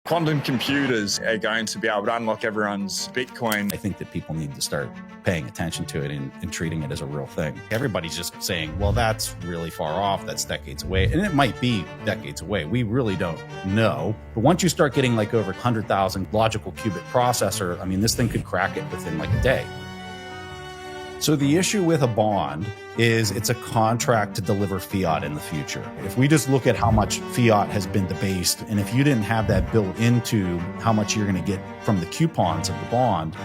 quantum computers are going to be able to unlock everyone's Bitcoin. I think that people need to start paying attention to it and treating it as a real thing. Everybody's just saying, well, that's really far off. That's decades away. And it might be decades away. We really don't know. But once you start getting like over 100,000 logical qubit processor, I mean, this thing could crack it within like a day. So the issue with a bond is it's a contract to deliver fiat in the future. If we just look at how much fiat has been debased, and if you didn't have that built into how much you're going to get from the coupons of the bond,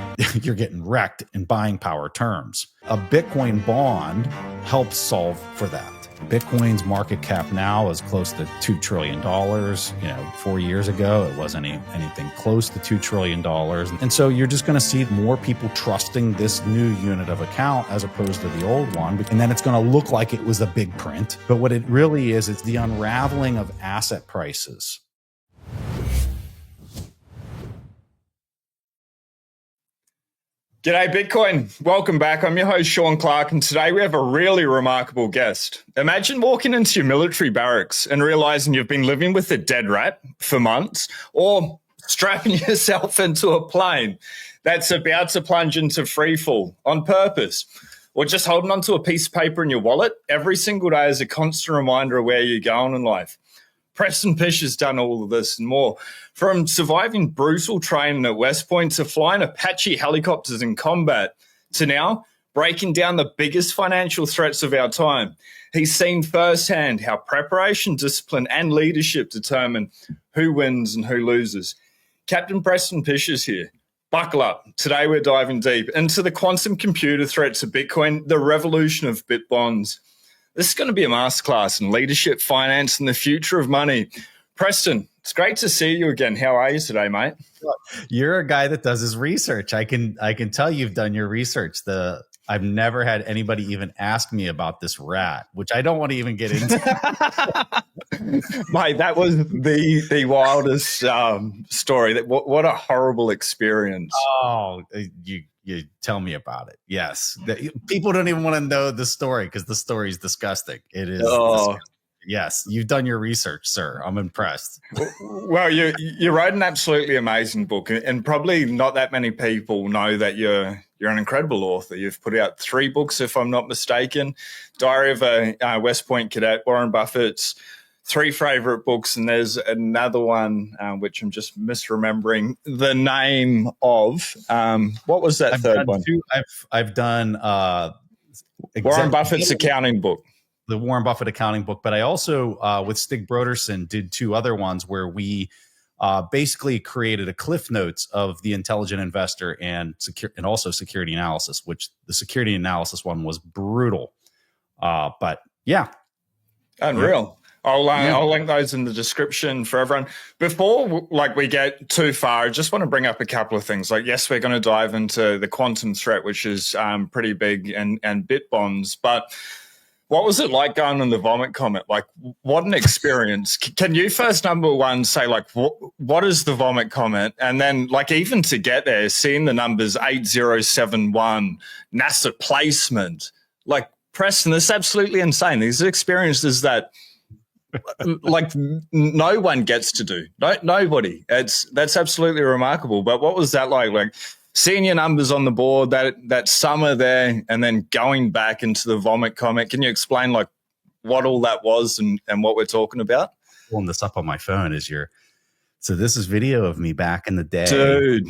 you're getting wrecked in buying power terms. A Bitcoin bond helps solve for that. Bitcoin's market cap now is close to $2 trillion. 4 years ago, it wasn't anything close to $2 trillion. And so you're just going to see more people trusting this new unit of account as opposed to the old one. And then it's going to look like it was a big print. But what it really is, it's the unraveling of asset prices. G'day Bitcoin, welcome back. I'm your host Sean Clark, and today we have a really remarkable guest. Imagine walking into your military barracks and realizing you've been living with a dead rat for months, or strapping yourself into a plane that's about to plunge into freefall on purpose, or just holding onto a piece of paper in your wallet every single day as a constant reminder of where you're going in life. Preston Pysh has done all of this and more. From surviving brutal training at West Point to flying Apache helicopters in combat to now breaking down the biggest financial threats of our time. He's seen firsthand how preparation, discipline, and leadership determine who wins and who loses. Captain Preston Pysh is here. Buckle up. Today we're diving deep into the quantum computer threats of Bitcoin, the revolution of bit bonds. This is going to be a masterclass in leadership, finance, and the future of money. Preston, it's great to see you again. How are you today, mate? You're a guy that does his research. I can tell you've done your research. I've never had anybody even ask me about this rat, which I don't want to even get into. Mate, that was the wildest story. What a horrible experience. Oh, you tell me about it. Yes. People don't even want to know the story because the story is disgusting. It is. Disgusting. Yes. You've done your research, sir. I'm impressed. Well, you wrote an absolutely amazing book, and probably not that many people know that you're an incredible author. You've put out 3 books, if I'm not mistaken. Diary of a West Point Cadet, Warren Buffett's 3 favorite books, and there's another one which I'm just misremembering the name of. What was that third one? I've done Warren Buffett's accounting book, the Warren Buffett accounting book, but I also with Stig Broderson did 2 other ones where we basically created a cliff notes of the intelligent investor and also security analysis, which the security analysis one was brutal. But yeah, unreal. I'll link those in the description for everyone. Before we get too far, I just want to bring up a couple of things. Yes, we're going to dive into the quantum threat, which is pretty big, and bit bonds. But what was it like going on the Vomit Comet? What an experience. Can you first, number one, say what is the Vomit Comet? And then even to get there, seeing the numbers 8071, NASA placement, Preston, this is absolutely insane. These are experiences that no one gets to do. Nobody. That's absolutely remarkable. But what was that like? Seeing your numbers on the board that summer there, and then going back into the Vomit Comet. Can you explain what all that was and what we're talking about? Pulling this up on my phone so this is video of me back in the day, dude.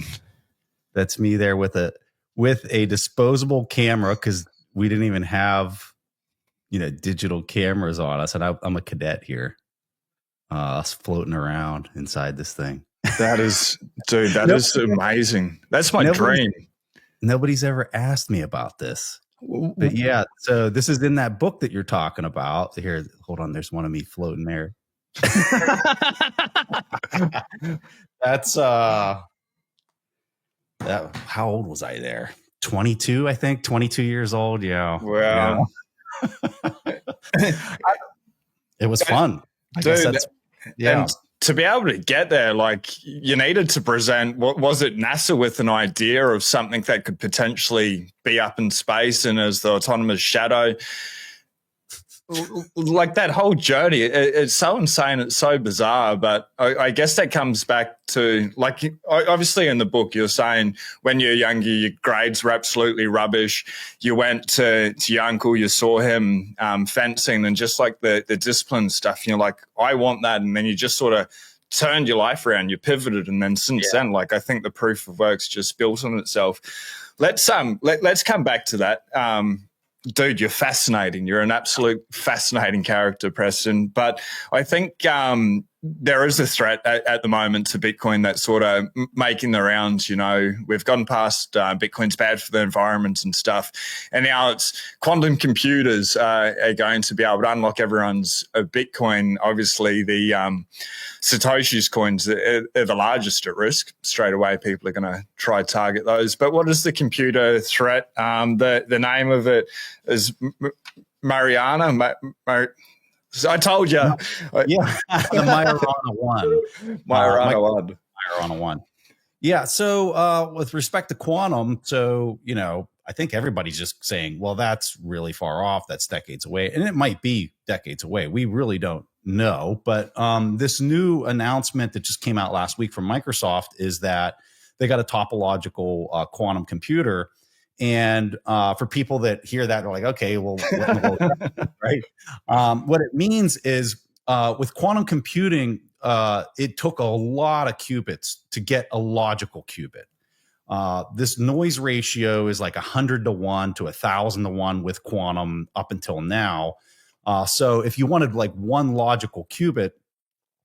That's me there with a disposable camera because we didn't even have digital cameras on us, and I'm a cadet here, us floating around inside this thing. That is, dude, that is amazing. That's my dream. Nobody's ever asked me about this, but yeah. So this is in that book that you're talking about. Here, hold on. There's one of me floating there. That's how old was I there? 22, I think. 22 years old. Yeah. Wow. Yeah. It was fun, dude. And to be able to get there, you needed to present. What was it? NASA with an idea of something that could potentially be up in space and as the autonomous shadow. like that whole journey, it's so insane, it's so bizarre, but I guess that comes back to, like, obviously in the book you're saying when you're younger your grades were absolutely rubbish, you went to your uncle, you saw him fencing and just like the discipline stuff, you're like, I want that, and then you just sort of turned your life around, you pivoted, and then since then, like, I think the proof of work's just built on itself. Let's come back to that. Dude, you're fascinating. You're an absolute fascinating character, Preston. But I think there is a threat at the moment to Bitcoin that's sort of making the rounds. You know, we've gone past Bitcoin's bad for the environment and stuff, and now it's quantum computers are going to be able to unlock everyone's Bitcoin. Obviously, the Satoshi's coins are the largest at risk. Straight away, people are going to try to target those. But what is the computer threat? The name of it is Mariana. I told you. Yeah, the Majorana One. Majorana One. Yeah, so with respect to quantum, so, you know, I think everybody's just saying, well, that's really far off. That's decades away. And it might be decades away. We really don't know. But this new announcement that just came out last week from Microsoft is that they got a topological quantum computer. And for people that hear that, they're like, okay, well, what in the world is that, right? What it means is with quantum computing, it took a lot of qubits to get a logical qubit. This noise ratio is like 100 to 1 to 1,000 to 1 with quantum up until now. So if you wanted like one logical qubit,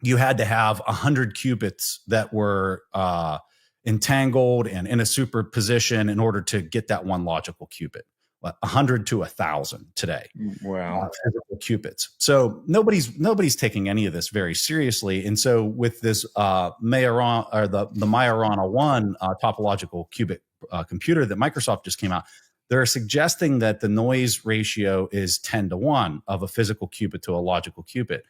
you had to have 100 qubits that were entangled and in a superposition in order to get that one logical qubit. 100 to 1,000 today. Wow. Physical qubits. So nobody's taking any of this very seriously. And so with this Majorana, or the Majorana One topological qubit computer that Microsoft just came out, they're suggesting that the noise ratio is 10 to 1 of a physical qubit to a logical qubit.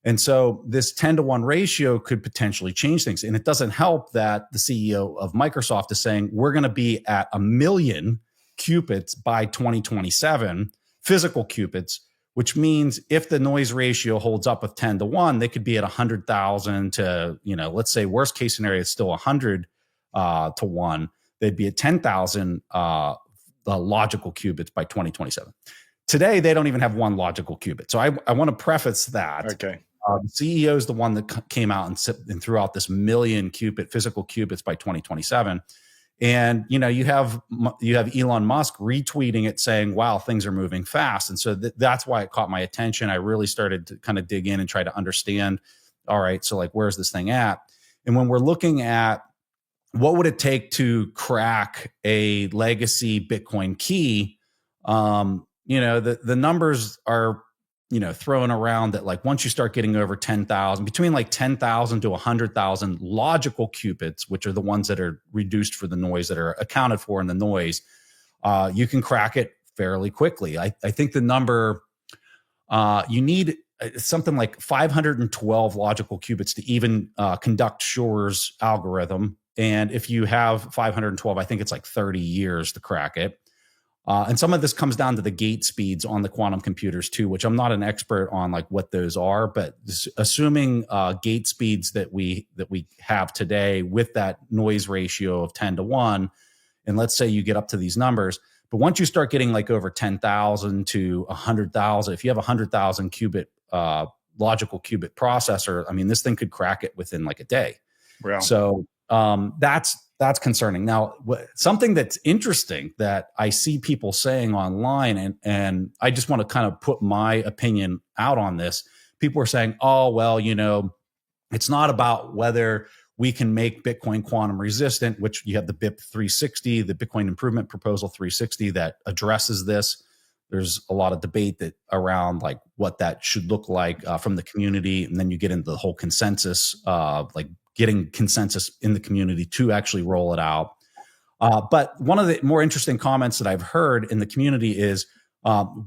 And so this 10 to 1 ratio could potentially change things. And it doesn't help that the CEO of Microsoft is saying we're going to be at 1 million qubits by 2027, physical qubits, which means if the noise ratio holds up with 10 to 1, they could be at 100,000 to, you know, let's say worst case scenario, it's still 100 to 1. They'd be at 10,000 logical qubits by 2027. Today, they don't even have one logical qubit. So I want to preface that. Okay. The CEO is the one that came out and threw out this 1 million qubit physical qubits by 2027. And, you know, you have Elon Musk retweeting it saying, wow, things are moving fast. And so that's why it caught my attention. I really started to kind of dig in and try to understand, all right, so like, where's this thing at? And when we're looking at what would it take to crack a legacy Bitcoin key, you know, the numbers are, you know, thrown around that like once you start getting over 10,000, between like 10,000 to 100,000 logical qubits, which are the ones that are reduced for the noise, that are accounted for in the noise, you can crack it fairly quickly. I think the number, you need something like 512 logical qubits to even conduct Shor's algorithm. And if you have 512, I think it's like 30 years to crack it. And some of this comes down to the gate speeds on the quantum computers too, which I'm not an expert on like what those are, but assuming gate speeds that we have today with that noise ratio of 10 to 1, and let's say you get up to these numbers, but once you start getting like over 10,000 to 100,000, if you have 100,000 qubit logical qubit processor, I mean, this thing could crack it within like a day. Wow. So that's concerning. Now, something that's interesting that I see people saying online, and I just want to kind of put my opinion out on this. People are saying, oh, well, you know, it's not about whether we can make Bitcoin quantum resistant, which you have the BIP 360, the Bitcoin Improvement Proposal 360 that addresses this. There's a lot of debate that around like what that should look like from the community. And then you get into the whole consensus, like getting consensus in the community to actually roll it out. But one of the more interesting comments that I've heard in the community is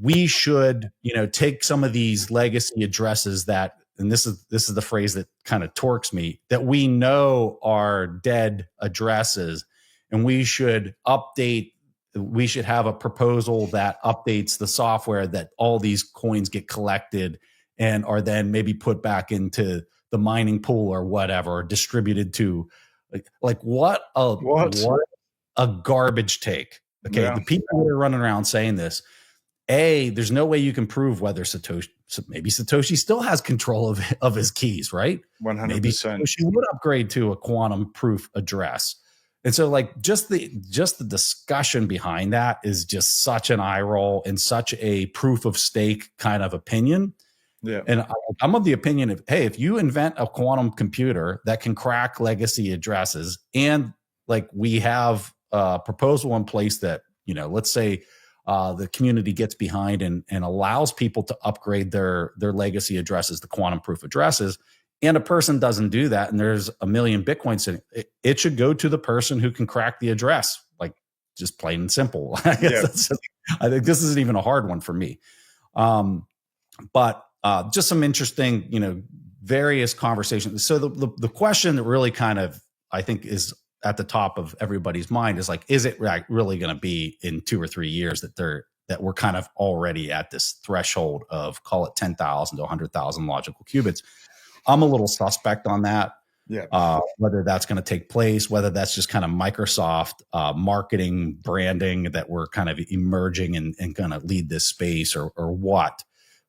we should, you know, take some of these legacy addresses that, and this is the phrase that kind of torques me, that we know are dead addresses, and we should update we should have a proposal that updates the software that all these coins get collected and are then maybe put back into the mining pool or whatever, or distributed to like what a garbage take. Okay. Yeah. The people that are running around saying this, there's no way you can prove whether maybe Satoshi still has control of his keys, right? 100%. Maybe Satoshi would upgrade to a quantum proof address. And so like just the discussion behind that is just such an eye roll and such a proof of stake kind of opinion. Yeah. And I'm of the opinion of, hey, if you invent a quantum computer that can crack legacy addresses, and like we have a proposal in place that, let's say the community gets behind and allows people to upgrade their legacy addresses to quantum proof addresses, and a person doesn't do that, and there's 1 million Bitcoins in it, it should go to the person who can crack the address, like just plain and simple. I think this isn't even a hard one for me. But just some interesting, various conversations. So the question that really kind of, I think, is at the top of everybody's mind is like, is it really going to be in 2 or 3 years that we're kind of already at this threshold of, call it 10,000 to 100,000 logical qubits? I'm a little suspect on that. Yeah. Whether that's going to take place, whether that's just kind of Microsoft marketing, branding that we're kind of emerging and going to lead this space or what.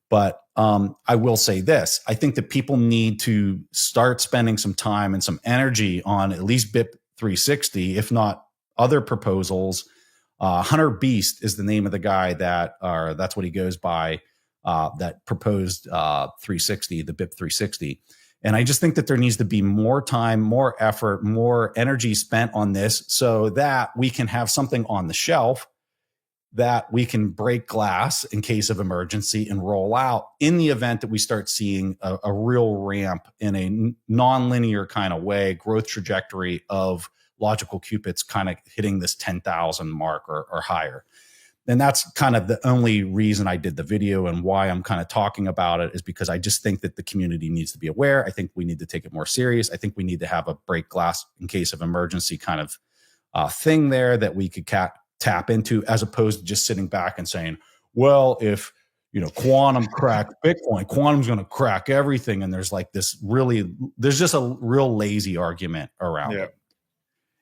But I will say this. I think that people need to start spending some time and some energy on at least BIP 360, if not other proposals. Hunter Beast is the name of the guy that's what he goes by, that proposed 360, the BIP 360. And I just think that there needs to be more time, more effort, more energy spent on this so that we can have something on the shelf that we can break glass in case of emergency and roll out in the event that we start seeing a real ramp in a nonlinear kind of way, growth trajectory of logical qubits kind of hitting this 10,000 mark or higher. And that's kind of the only reason I did the video, and why I'm kind of talking about it is because I just think that the community needs to be aware. I think we need to take it more serious. I think we need to have a break glass in case of emergency kind of thing there that we could tap into, as opposed to just sitting back and saying, well, if quantum cracked Bitcoin, quantum's going to crack everything. And there's like there's just a real lazy argument around it.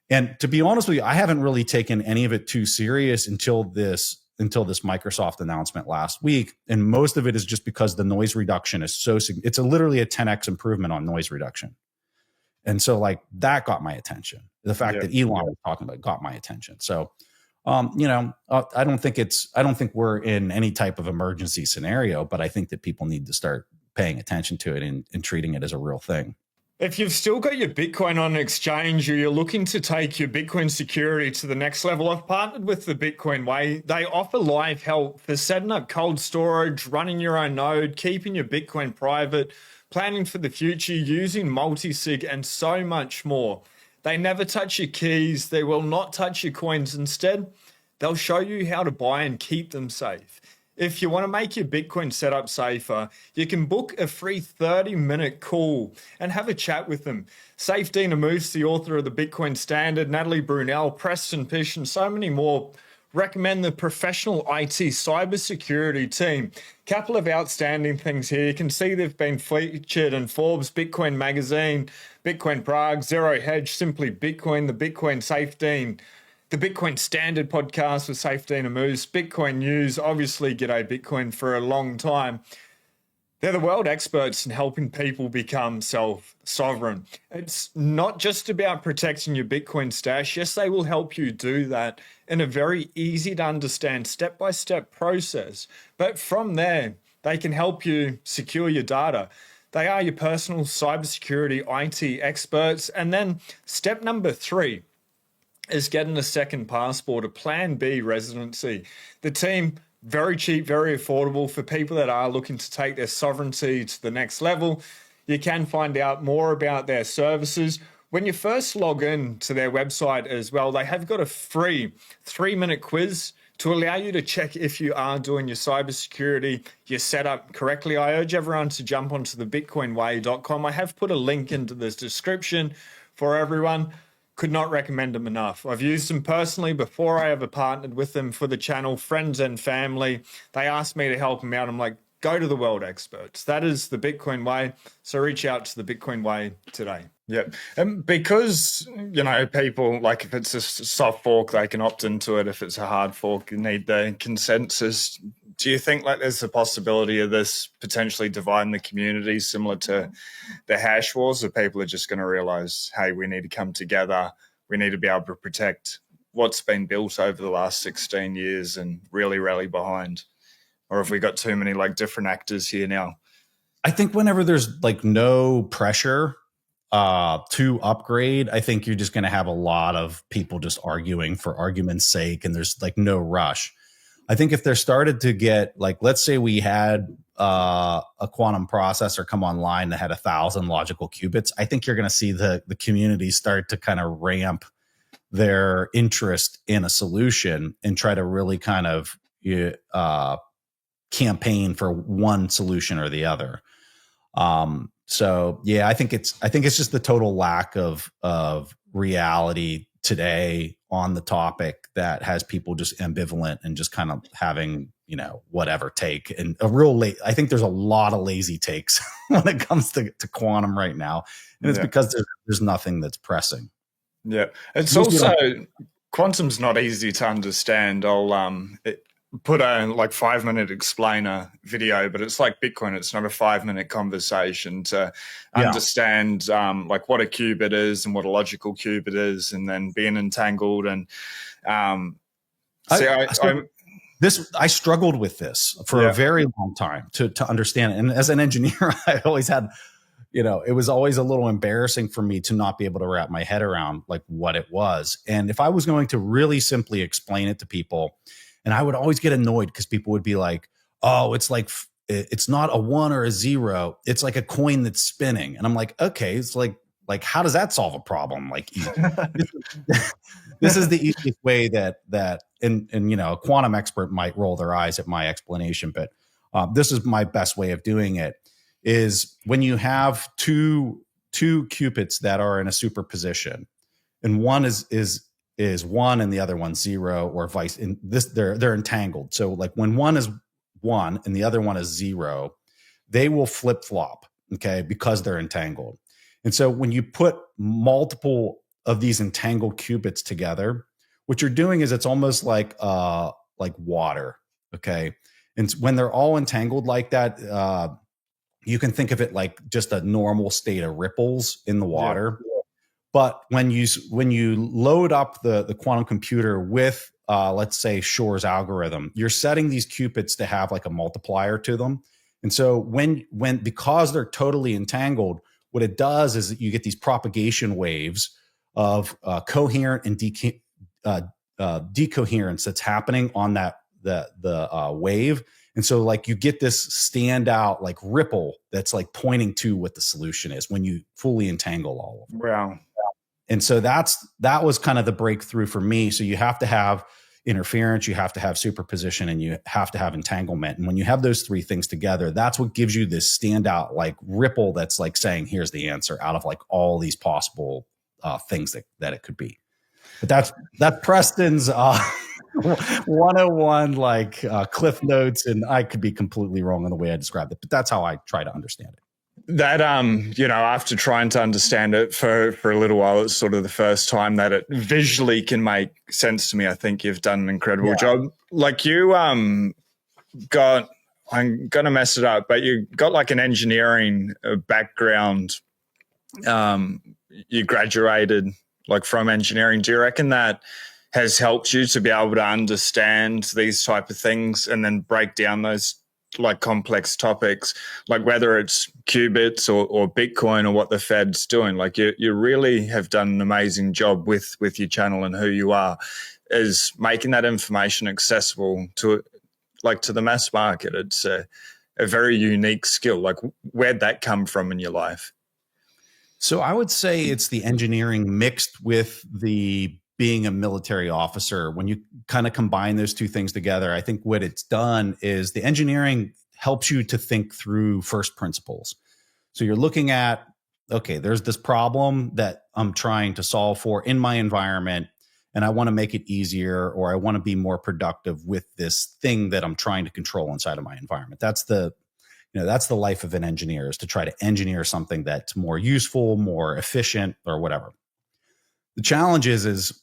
And to be honest with you, I haven't really taken any of it too serious until this Microsoft announcement last week. And most of it is just because the noise reduction is it's literally a 10x improvement on noise reduction. And so like that got my attention. The fact that Elon was talking about it got my attention. So I don't think we're in any type of emergency scenario, but I think that people need to start paying attention to it and treating it as a real thing. If you've still got your Bitcoin on an exchange, or you're looking to take your Bitcoin security to the next level, I've partnered with the Bitcoin Way. They offer live help for setting up cold storage, running your own node, keeping your Bitcoin private, planning for the future, using multi-sig, and so much more. They never touch your keys. They will not touch your coins. Instead, they'll show you how to buy and keep them safe. If you want to make your Bitcoin setup safer, you can book a free 30-minute call and have a chat with them. Safe Dina Moose, the author of the Bitcoin Standard, Natalie Brunel, Preston Pysh, and so many more recommend the professional IT cybersecurity team. Couple of outstanding things here. You can see they've been featured in Forbes, Bitcoin Magazine, Bitcoin Prague, Zero Hedge, Simply Bitcoin, the Bitcoin Safe Dean, the Bitcoin Standard podcast with Safe Dina Moose, Bitcoin News, obviously G'day Bitcoin for a long time. They're the world experts in helping people become self-sovereign. It's not just about protecting your Bitcoin stash. Yes, they will help you do that in a very easy to understand step-by-step process. But from there, they can help you secure your data. They are your personal cybersecurity IT experts. And then step number 3 is getting a second passport, a Plan B residency. The team, very cheap, very affordable for people that are looking to take their sovereignty to the next level. You can find out more about their services. When you first log in to their website as well, they have got a free 3-minute quiz to allow you to check if you are doing your cybersecurity, your setup correctly. I urge everyone to jump onto the bitcoinway.com. I have put a link into the description for everyone. could not recommend them enough. I've used them personally before I ever partnered with them for the channel, friends and family. They asked me to help them out. I'm like, go to the world experts. That is the Bitcoin way. So reach out to the Bitcoin way today. Yep. And because, people, like if it's a soft fork, they can opt into it. If it's a hard fork, you need the consensus. Do you think like there's a possibility of this potentially dividing the community similar to the hash wars, or people are just going to realize, hey, we need to come together. We need to be able to protect what's been built over the last 16 years and really rally behind? Or have we got too many like different actors here now? I think whenever there's like no pressure to upgrade, I think you're just going to have a lot of people just arguing for argument's sake, and there's like no rush. I think if there started to get like, let's say we had a quantum processor come online that had 1,000 logical qubits, I think you're going to see the community start to kind of ramp their interest in a solution and try to really kind of campaign for one solution or the other. So yeah, I think it's just the total lack of reality today on the topic that has people just ambivalent and just kind of having, whatever take, and I think there's a lot of lazy takes when it comes to quantum right now. And it's because there's nothing that's pressing. Yeah. It's also, quantum's not easy to understand. I'll, put a like 5-minute explainer video, but it's like Bitcoin. It's not a 5-minute conversation to understand like what a qubit is and what a logical qubit is, and then being entangled. And I struggled with this for a very long time to understand it. And as an engineer, I always had, it was always a little embarrassing for me to not be able to wrap my head around like what it was. And if I was going to really simply explain it to people, and I would always get annoyed because people would be like, oh, it's like, it's not a 1 or a 0. It's like a coin that's spinning. And I'm like, okay, it's like, how does that solve a problem? Like, this is the easiest way that, and a quantum expert might roll their eyes at my explanation, but this is my best way of doing it, is when you have two qubits that are in a superposition, and one is 1 and the other one's 0, or vice. In this, they're entangled. So like when one is 1 and the other one is 0, they will flip flop, okay, because they're entangled. And so when you put multiple of these entangled qubits together, what you're doing is it's almost like water, okay. And when they're all entangled like that, you can think of it like just a normal state of ripples in the water. Yeah. But when you load up the quantum computer with, let's say, Shor's algorithm, you're setting these qubits to have like a multiplier to them. And so because they're totally entangled, what it does is you get these propagation waves of coherent and decoherence that's happening on the wave. And so like you get this standout like ripple that's like pointing to what the solution is when you fully entangle all of them. Wow. And so that was kind of the breakthrough for me. So you have to have interference, you have to have superposition, and you have to have entanglement. And when you have those three things together, that's what gives you this standout like ripple that's like saying, here's the answer out of like all these possible things that it could be. But that's Preston's 101 like cliff notes, and I could be completely wrong in the way I described it, but that's how I try to understand it. That, after trying to understand it for a little while, it's sort of the first time that it visually can make sense to me. I think you've done an incredible job. Like you I'm going to mess it up, but you got like an engineering background. You graduated like from engineering. Do you reckon that has helped you to be able to understand these type of things and then break down those like complex topics, like whether it's qubits or Bitcoin or what the Fed's doing? Like you really have done an amazing job with your channel and who you are, is making that information accessible to the mass market. It's a very unique skill. Like where'd that come from in your life? So I would say it's the engineering mixed with the being a military officer. When you kind of combine those two things together, I think what it's done is the engineering helps you to think through first principles. So you're looking at, okay, there's this problem that I'm trying to solve for in my environment, and I want to make it easier, or I want to be more productive with this thing that I'm trying to control inside of my environment. That's the life of an engineer, is to try to engineer something that's more useful, more efficient, or whatever. The challenge is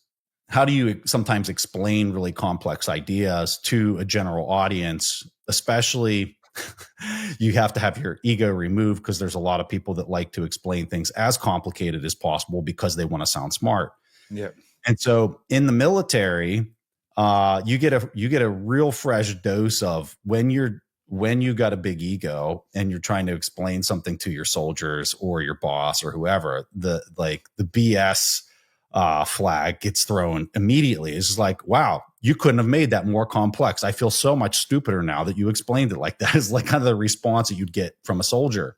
how do you sometimes explain really complex ideas to a general audience, especially you have to have your ego removed, because there's a lot of people that like to explain things as complicated as possible because they want to sound smart. Yeah. And so in the military, you get a real fresh dose of when you got a big ego and you're trying to explain something to your soldiers or your boss or whoever, the BS flag gets thrown immediately. It's just like, wow, you couldn't have made that more complex. I feel so much stupider now that you explained it like that. Is like kind of the response that you'd get from a soldier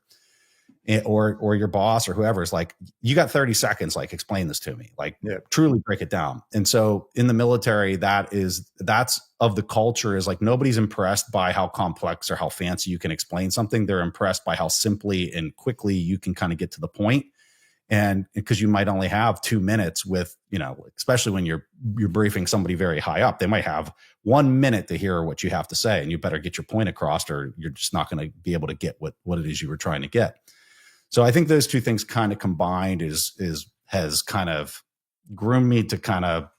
or your boss or whoever. Is like, you got 30 seconds, like explain this to me, like truly break it down. And so in the military, that's of the culture, is like nobody's impressed by how complex or how fancy you can explain something. They're impressed by how simply and quickly you can kind of get to the point. And because you might only have 2 minutes with, especially when you're briefing somebody very high up, they might have 1 minute to hear what you have to say, and you better get your point across, or you're just not going to be able to get what it is you were trying to get. So I think those two things kind of combined has kind of groomed me to kind of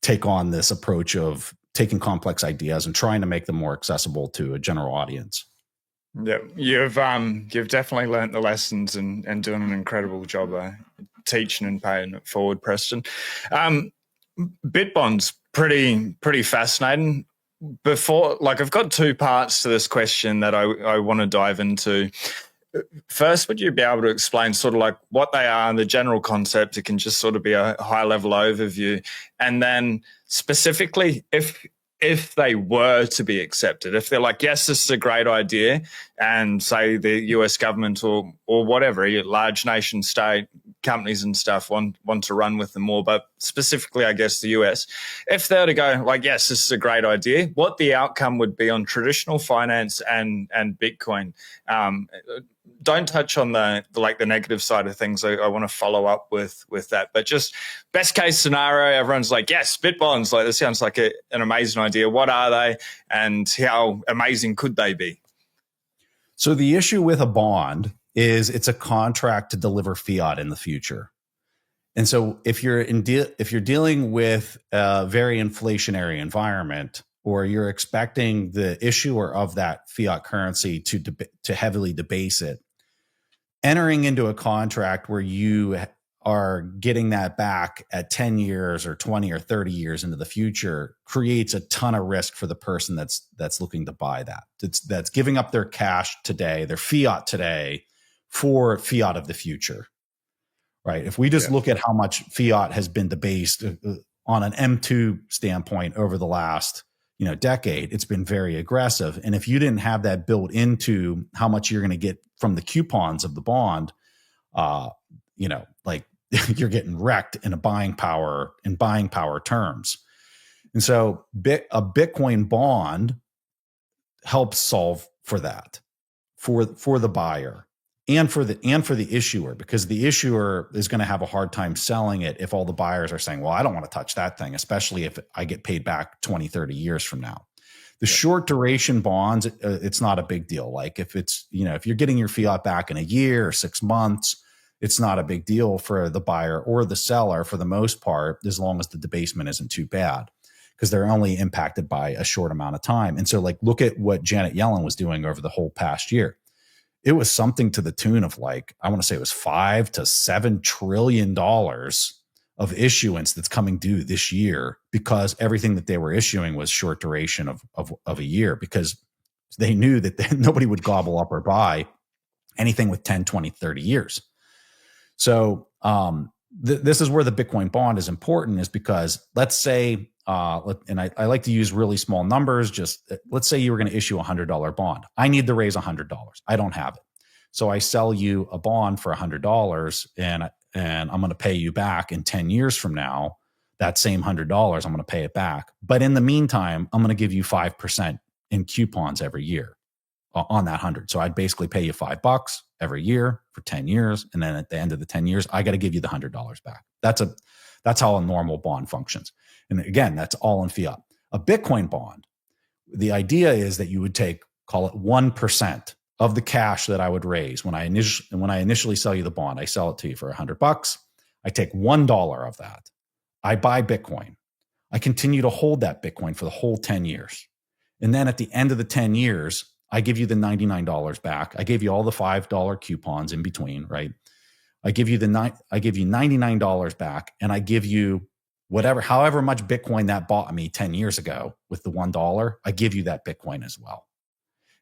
take on this approach of taking complex ideas and trying to make them more accessible to a general audience. Yeah, you've definitely learnt the lessons and doing an incredible job teaching and paying it forward, Preston. Bitbond's pretty fascinating. I've got two parts to this question that I want to dive into. First, would you be able to explain sort of like what they are and the general concept? It can just sort of be a high level overview, and then specifically if they were to be accepted, if they're like, yes, this is a great idea, and say the US government or whatever, large nation state companies and stuff want to run with them more, but specifically, I guess, the US, if they were to go like, yes, this is a great idea, what the outcome would be on traditional finance and Bitcoin. Don't touch on the negative side of things. I want to follow up with that. But just best case scenario, everyone's like, yes, Bitbonds, like this sounds like an amazing idea. What are they, and how amazing could they be? So the issue with a bond is it's a contract to deliver fiat in the future. And so if you're dealing with a very inflationary environment, or you're expecting the issuer of that fiat currency to heavily debase it, entering into a contract where you are getting that back at 10 years or 20 or 30 years into the future creates a ton of risk for the person that's looking to buy that. That's giving up their cash today, their fiat today, for fiat of the future, right? If we just look at how much fiat has been debased on an M2 standpoint over the last decade, it's been very aggressive. And if you didn't have that built into how much you're going to get from the coupons of the bond, like you're getting wrecked in buying power terms. And so a Bitcoin bond helps solve for that, for the buyer and for the issuer, because the issuer is going to have a hard time selling it if all the buyers are saying, well, I don't want to touch that thing, especially if I get paid back 20, 30 years from now. The short duration bonds, it's not a big deal. Like if it's, if you're getting your fiat back in a year or 6 months, it's not a big deal for the buyer or the seller for the most part, as long as the debasement isn't too bad, because they're only impacted by a short amount of time. And so like, look at what Janet Yellen was doing over the whole past year. It was something to the tune of like, I want to say it was $5 to $7 trillion of issuance that's coming due this year, because everything that they were issuing was short duration of a year, because they knew that nobody would gobble up or buy anything with 10, 20, 30 years. So this is where the Bitcoin bond is important, is because let's say, and I like to use really small numbers, just let's say you were going to issue $100 bond. I need to raise $100. I don't have it. So I sell you a bond for $100 and I'm going to pay you back in 10 years from now. That same $100, I'm going to pay it back. But in the meantime, I'm going to give you 5% in coupons every year. on that 100. So I'd basically pay you $5 every year for 10 years. And then at the end of the 10 years, I got to give you the $100 back. That's how a normal bond functions. And again, that's all in fiat. A Bitcoin bond, the idea is that you would take, call it 1% of the cash that I would raise when I initially sell you the bond. I sell it to you for $100. I take $1 of that. I buy Bitcoin. I continue to hold that Bitcoin for the whole 10 years. And then at the end of the 10 years, I give you the $99 back. I gave you all the $5 coupons in between, right? I give you $99 back, and I give you however much Bitcoin that bought me 10 years ago with the $1, I give you that Bitcoin as well.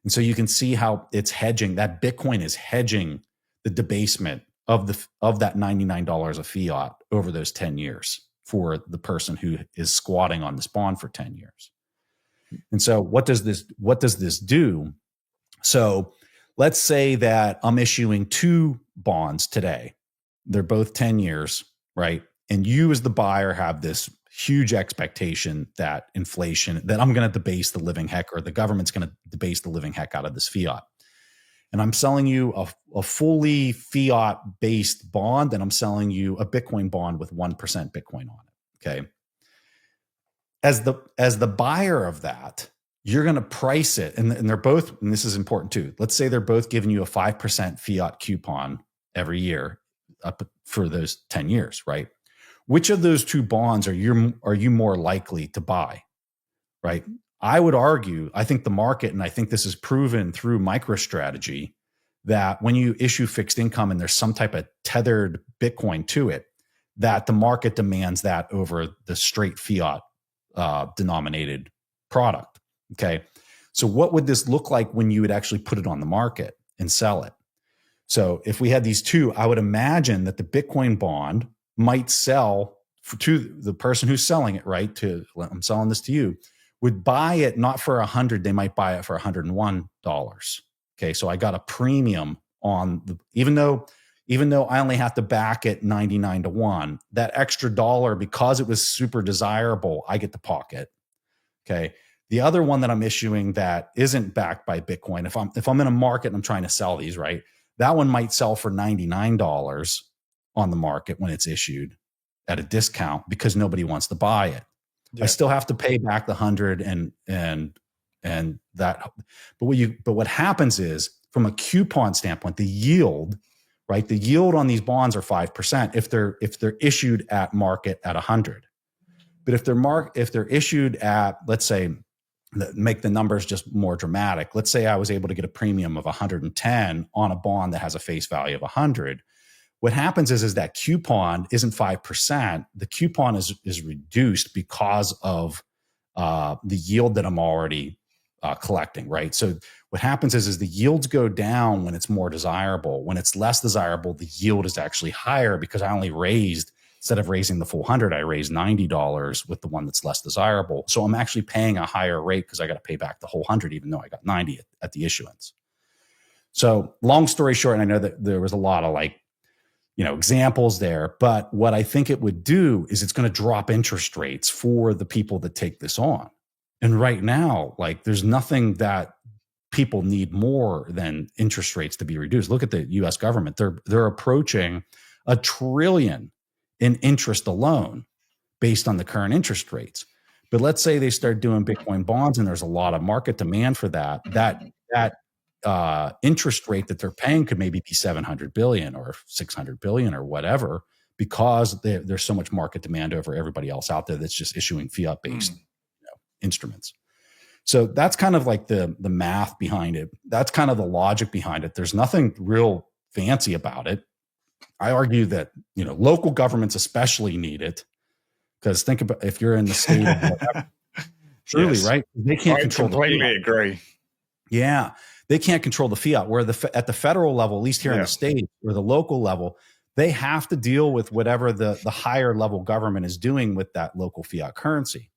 And so you can see how it's hedging. That Bitcoin is hedging the debasement of that $99 of fiat over those 10 years for the person who is squatting on this bond for 10 years. And so what does this do? So let's say that I'm issuing 2 bonds today. They're both 10 years, right? And you as the buyer have this huge expectation that inflation, that I'm going to debase the living heck, or the government's going to debase the living heck out of this fiat. And I'm selling you a fully fiat-based bond, and I'm selling you a Bitcoin bond with 1% Bitcoin on it, okay? As the buyer of that, you're going to price it, and they're both, and this is important too, let's say they're both giving you a 5% fiat coupon every year up for those 10 years, right? Which of those 2 bonds are you more likely to buy, right? I would argue, I think the market, and I think this is proven through MicroStrategy, that when you issue fixed income and there's some type of tethered Bitcoin to it, that the market demands that over the straight fiat denominated product. Okay. So what would this look like when you would actually put it on the market and sell it? So if we had these 2, I would imagine that the Bitcoin bond might sell to the person who's selling it, right? I'm selling this to you, would buy it not for 100, they might buy it for $101. Okay. So I got a premium on even though I only have to back it 99 to 1, that extra dollar, because it was super desirable, I get to pocket. Okay. The other one that I'm issuing that isn't backed by Bitcoin, if I'm in a market and I'm trying to sell these, right, that one might sell for $99 on the market when it's issued at a discount because nobody wants to buy it. Yeah. I still have to pay back the 100 and that. But what happens is, from a coupon standpoint, the yield, right? The yield on these bonds are 5% if they're issued at market at 100. But if they're issued at, let's say, make the numbers just more dramatic. Let's say I was able to get a premium of 110 on a bond that has a face value of 100. What happens is that coupon isn't 5%. The coupon is reduced because of the yield that I'm already collecting, right? So what happens is the yields go down when it's more desirable. When it's less desirable, the yield is actually higher because I only raised, instead of raising the full 100, I raised $90 with the one that's less desirable. So I'm actually paying a higher rate because I got to pay back the whole 100, even though I got 90 at the issuance. So long story short, and I know that there was a lot of examples there, but what I think it would do is it's going to drop interest rates for the people that take this on. And right now, there's nothing that people need more than interest rates to be reduced. Look at the US government. They're approaching $1 trillion in interest alone based on the current interest rates. But let's say they start doing Bitcoin bonds and there's a lot of market demand for that. That interest rate that they're paying could maybe be 700 billion or 600 billion or whatever, because there's so much market demand over everybody else out there that's just issuing fiat-based instruments. So that's kind of like the math behind it. That's kind of the logic behind it. There's nothing real fancy about it. I argue that local governments especially need it, because think about if you're in the state of whatever, truly, yes, right? They can't control. I completely agree. Yeah, they can't control the fiat. Where at the federal level, at least here in the state, or the local level, they have to deal with whatever the higher level government is doing with that local fiat currency.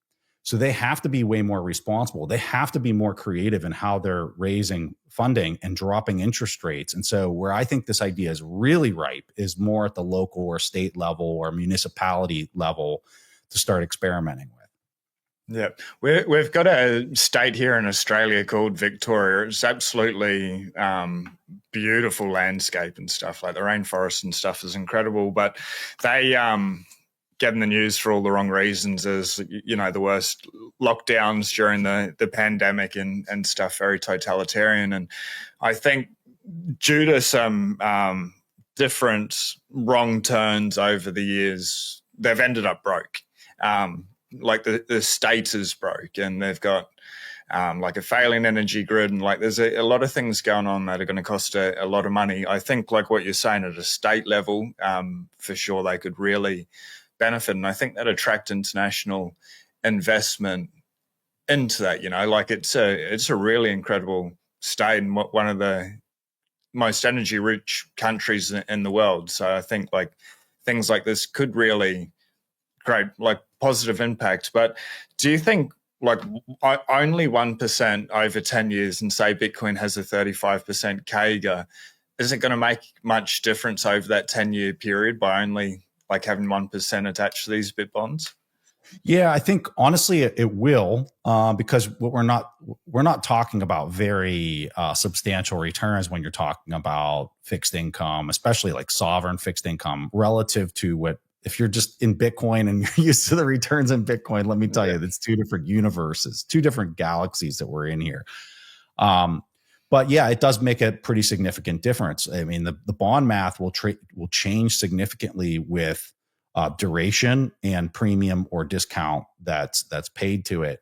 So they have to be way more responsible. They have to be more creative in how they're raising funding and dropping interest rates. And so where I think this idea is really ripe is more at the local or state level or municipality level to start experimenting with. Yeah, we've got a state here in Australia called Victoria. It's absolutely beautiful landscape and stuff. Like the rainforest and stuff is incredible, but they get in the news for all the wrong reasons. As you know, the worst lockdowns during the pandemic and stuff, very totalitarian. And I think due to some different wrong turns over the years, they've ended up broke. Like the state is broke, and they've got like a failing energy grid, and like there's a lot of things going on that are going to cost a lot of money. I think like what you're saying at a state level, for sure they could really benefit, and I think that attract international investment into that. You know, like it's a really incredible state and one of the most energy rich countries in the world. So I think like things like this could really create like positive impact. But do you think like only 1% over 10 years and say Bitcoin has a 35% CAGR, is it going to make much difference over that 10-year period by only like having 1% attached to these bit bonds? Yeah, I think honestly it will, because what we're not talking about very substantial returns when you're talking about fixed income, especially like sovereign fixed income relative to what, if you're just in Bitcoin and you're used to the returns in Bitcoin, let me tell you, it's two different universes, two different galaxies that we're in here. But yeah, it does make a pretty significant difference. I mean, the bond math will change significantly with duration and premium or discount that's paid to it.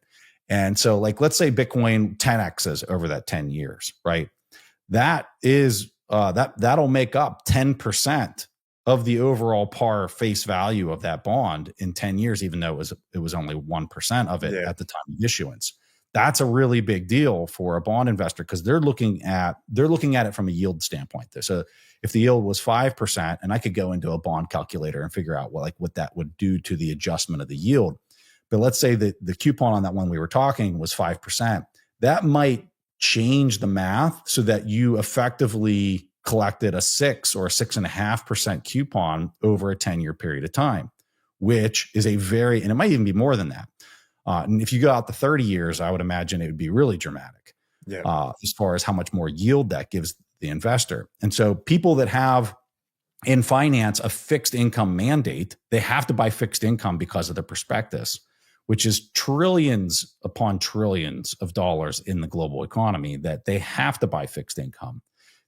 And so like, let's say Bitcoin 10x's over that 10 years, right? That is, that'll make up 10% of the overall par face value of that bond in 10 years, even though it was only 1% of it at the time of issuance. That's a really big deal for a bond investor because they're looking at it from a yield standpoint. So if the yield was 5%, and I could go into a bond calculator and figure out what that would do to the adjustment of the yield. But let's say that the coupon on that one we were talking was 5%. That might change the math so that you effectively collected a 6 or 6.5% coupon over a 10-year period of time, which is and it might even be more than that. And if you go out to 30 years, I would imagine it would be really dramatic as far as how much more yield that gives the investor. And so people that have in finance a fixed income mandate, they have to buy fixed income because of the prospectus, which is trillions upon trillions of dollars in the global economy that they have to buy fixed income.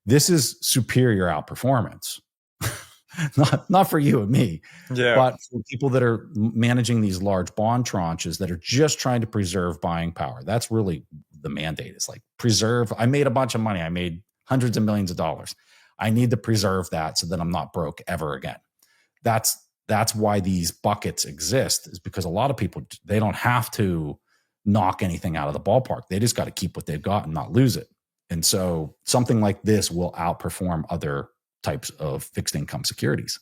This is superior outperformance. Not for you and me, but for people that are managing these large bond tranches that are just trying to preserve buying power. That's really the mandate. It's like preserve. I made a bunch of money. I made hundreds of millions of dollars. I need to preserve that so that I'm not broke ever again. That's why these buckets exist, is because a lot of people, they don't have to knock anything out of the ballpark. They just got to keep what they've got and not lose it. And so something like this will outperform other types of fixed income securities.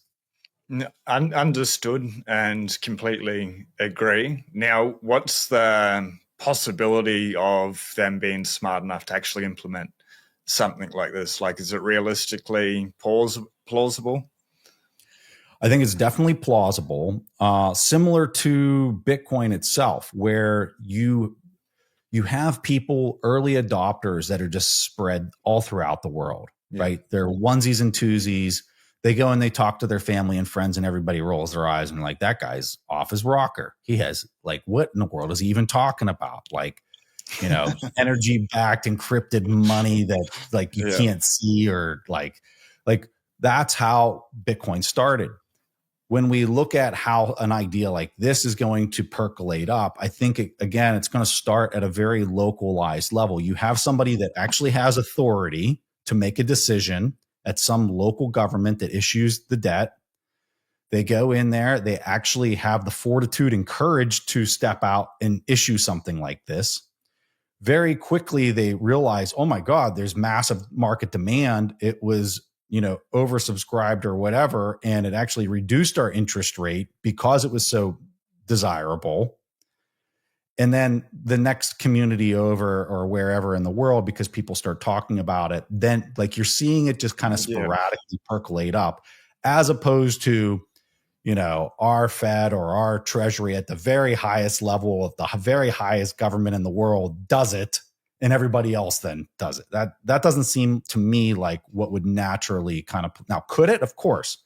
Understood and completely agree. Now, what's the possibility of them being smart enough to actually implement something like this? Like, is it realistically plausible? I think it's definitely plausible, similar to Bitcoin itself, where you have people, early adopters that are just spread all throughout the world. Right? They're onesies and twosies. They go and they talk to their family and friends, and everybody rolls their eyes and like, that guy's off his rocker. He has like, what in the world is he even talking about? Like, energy backed encrypted money that like you can't see, or like that's how Bitcoin started. When we look at how an idea like this is going to percolate up, I think again, it's going to start at a very localized level. You have somebody that actually has authority to make a decision at some local government that issues the debt. They go in there, they actually have the fortitude and courage to step out and issue something like this. Very quickly, they realize, oh my God, there's massive market demand. It was, oversubscribed or whatever, and it actually reduced our interest rate because it was so desirable. And then the next community over or wherever in the world, because people start talking about it, then like you're seeing it just kind of sporadically percolate up, as opposed to, our Fed or our Treasury at the very highest level of the very highest government in the world does it, and everybody else then does it. That doesn't seem to me like what would naturally kind of, now could it? Of course.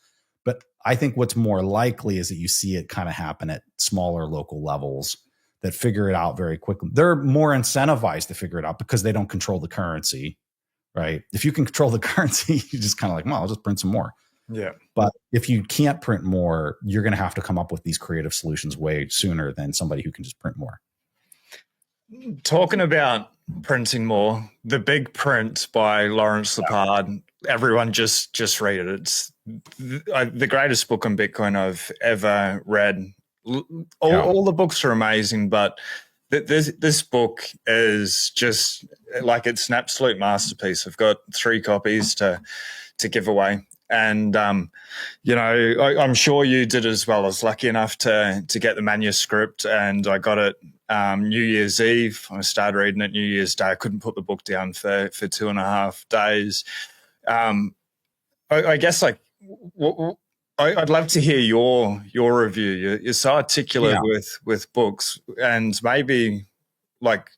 But I think what's more likely is that you see it kind of happen at smaller local levels that figure it out very quickly. They're more incentivized to figure it out because they don't control the currency, right? If you can control the currency, you just kind of like, well, I'll just print some more. Yeah. But if you can't print more, you're going to have to come up with these creative solutions way sooner than somebody who can just print more. Talking about printing more, The Big Print by Lawrence Lepard, everyone just read it. It's the greatest book on Bitcoin I've ever read. All the books are amazing, but this book is just like, it's an absolute masterpiece. I've got 3 copies to give away. And, I'm sure you did as well. I was lucky enough to get the manuscript, and I got it New Year's Eve. I started reading it New Year's Day. I couldn't put the book down for 2.5 days. I guess, like, I'd love to hear your review. You're so articulate with books, and maybe, like,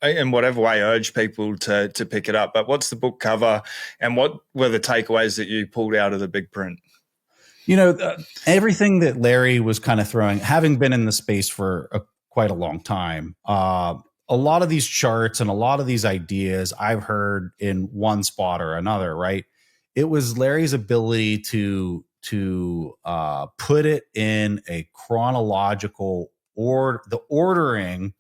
in whatever way, urge people to pick it up. But what's the book cover, and what were the takeaways that you pulled out of The Big Print? Everything that Larry was kind of throwing, having been in the space for quite a long time, a lot of these charts and a lot of these ideas I've heard in one spot or another, right? It was Larry's ability to put it in a chronological order. The ordering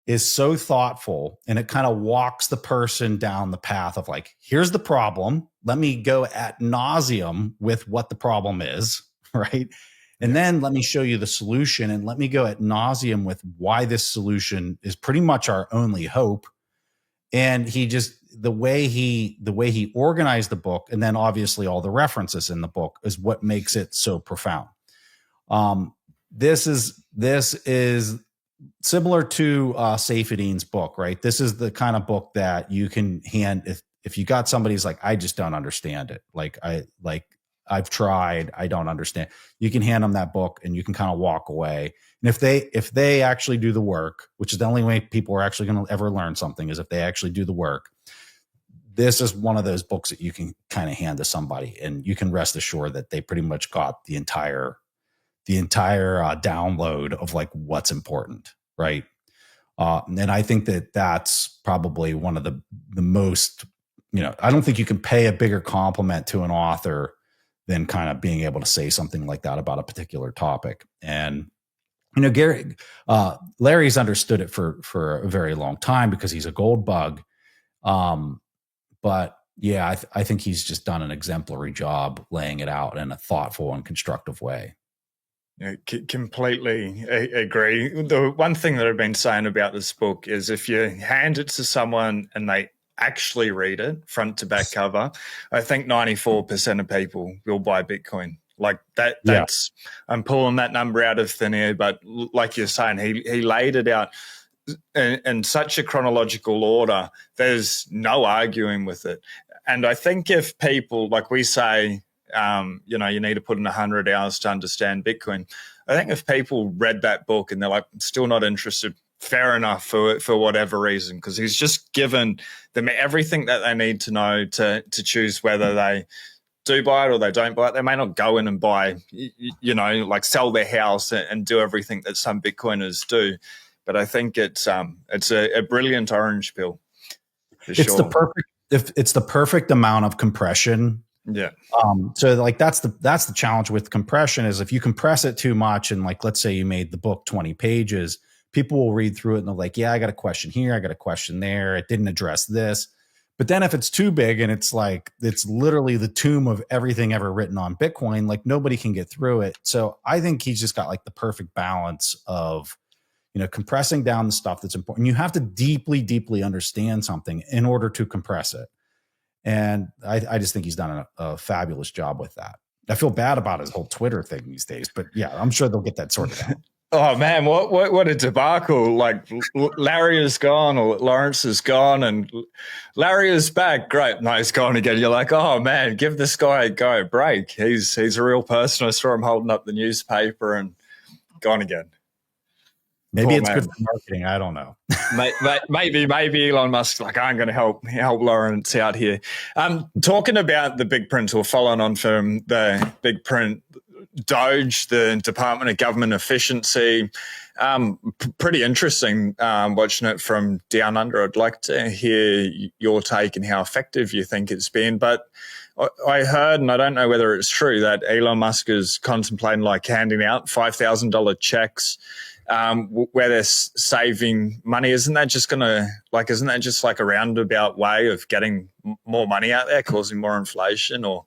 is so thoughtful, and it kind of walks the person down the path of, like, here's the problem. Let me go ad nauseum with what the problem is, right? And then let me show you the solution, and let me go ad nauseum with why this solution is pretty much our only hope. And he just, the way he organized the book, and then obviously all the references in the book, is what makes it so profound. This is similar to Seyfedin's book, right? This is the kind of book that you can hand if you got somebody who's like, I just don't understand it. I've tried, I don't understand. You can hand them that book, and you can kind of walk away. And if they actually do the work, which is the only way people are actually going to ever learn something, is if they actually do the work. This is one of those books that you can kind of hand to somebody, and you can rest assured that they pretty much got the entire download of, like, what's important, right? And I think that that's probably one of the most, I don't think you can pay a bigger compliment to an author than kind of being able to say something like that about a particular topic. And Larry's understood it for a very long time because he's a gold bug. But yeah, I think he's just done an exemplary job laying it out in a thoughtful and constructive way. Yeah, completely agree. The one thing that I've been saying about this book is, if you hand it to someone and they actually read it front to back cover, I think 94% of people will buy Bitcoin. Like that. That's I'm pulling that number out of thin air, but like you're saying, he laid it out in such a chronological order. There's no arguing with it. And I think if people, like we say, you need to put in 100 hours to understand Bitcoin. I think if people read that book and they're like, still not interested, fair enough for whatever reason, because he's just given them everything that they need to know to choose whether they do buy it or they don't buy it. They may not go in and buy, like sell their house and do everything that some Bitcoiners do. But I think it's a brilliant orange pill. It's the perfect amount of compression. Yeah. So like that's the challenge with compression, is if you compress it too much, and like, let's say you made the book 20 pages, people will read through it and they're like, yeah, I got a question here, I got a question there, it didn't address this. But then if it's too big and it's like, it's literally the tomb of everything ever written on Bitcoin, like nobody can get through it. So I think he's just got like the perfect balance of, compressing down the stuff that's important. You have to deeply, deeply understand something in order to compress it. And I just think he's done a fabulous job with that. I feel bad about his whole Twitter thing these days, but yeah, I'm sure they'll get that sorted out. Oh man, what a debacle! Like Larry is gone, or Lawrence is gone, and Larry is back. Great, no, he's gone again. You're like, oh man, give this guy a break. He's a real person. I saw him holding up the newspaper and gone again. Maybe Poor it's man. Good for marketing. I don't know. maybe Elon Musk's like, I'm going to help Lawrence out here. Talking about the big print, or following on from the big print, Doge, the Department of Government Efficiency, pretty interesting watching it from down under. I'd like to hear your take and how effective you think it's been. But I heard, and I don't know whether it's true, that Elon Musk is contemplating like handing out $5,000 checks where they're saving money. Isn't that just like a roundabout way of getting more money out there, causing more inflation, or